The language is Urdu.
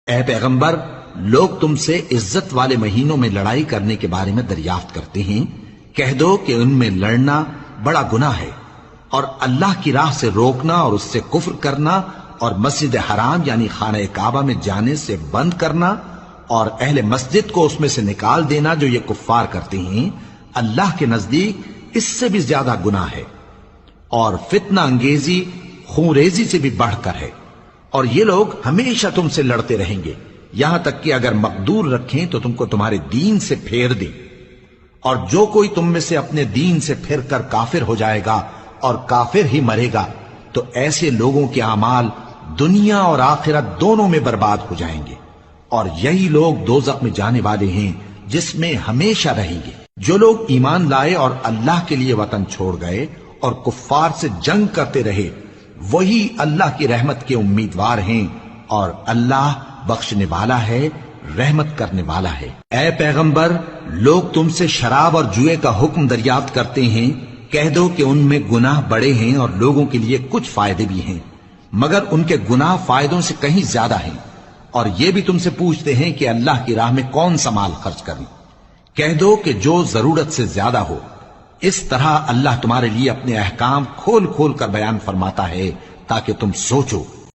اے پیغمبر، لوگ تم سے عزت والے مہینوں میں لڑائی کرنے کے بارے میں دریافت کرتے ہیں، کہہ دو کہ ان میں لڑنا بڑا گناہ ہے، اور اللہ کی راہ سے روکنا اور اس سے کفر کرنا اور مسجد حرام یعنی خانہ کعبہ میں جانے سے بند کرنا اور اہل مسجد کو اس میں سے نکال دینا جو یہ کفار کرتے ہیں، اللہ کے نزدیک اس سے بھی زیادہ گناہ ہے، اور فتنہ انگیزی خونریزی سے بھی بڑھ کر ہے، اور یہ لوگ ہمیشہ تم سے لڑتے رہیں گے، یہاں تک کہ اگر مقدور رکھیں تو تم کو تمہارے دین سے پھیر دیں، اور جو کوئی تم میں سے اپنے دین سے پھر کر کافر ہو جائے گا اور کافر ہی مرے گا تو ایسے لوگوں کے اعمال دنیا اور آخرت دونوں میں برباد ہو جائیں گے، اور یہی لوگ دوزخ میں جانے والے ہیں جس میں ہمیشہ رہیں گے۔ جو لوگ ایمان لائے اور اللہ کے لیے وطن چھوڑ گئے اور کفار سے جنگ کرتے رہے، وہی اللہ کی رحمت کے امیدوار ہیں، اور اللہ بخشنے والا ہے، رحمت کرنے والا ہے۔ اے پیغمبر، لوگ تم سے شراب اور جوئے کا حکم دریافت کرتے ہیں، کہہ دو کہ ان میں گناہ بڑے ہیں اور لوگوں کے لیے کچھ فائدے بھی ہیں، مگر ان کے گناہ فائدوں سے کہیں زیادہ ہیں، اور یہ بھی تم سے پوچھتے ہیں کہ اللہ کی راہ میں کون سا مال خرچ کریں، کہہ دو کہ جو ضرورت سے زیادہ ہو۔ اس طرح اللہ تمہارے لیے اپنے احکام کھول کھول کر بیان فرماتا ہے تاکہ تم سوچو۔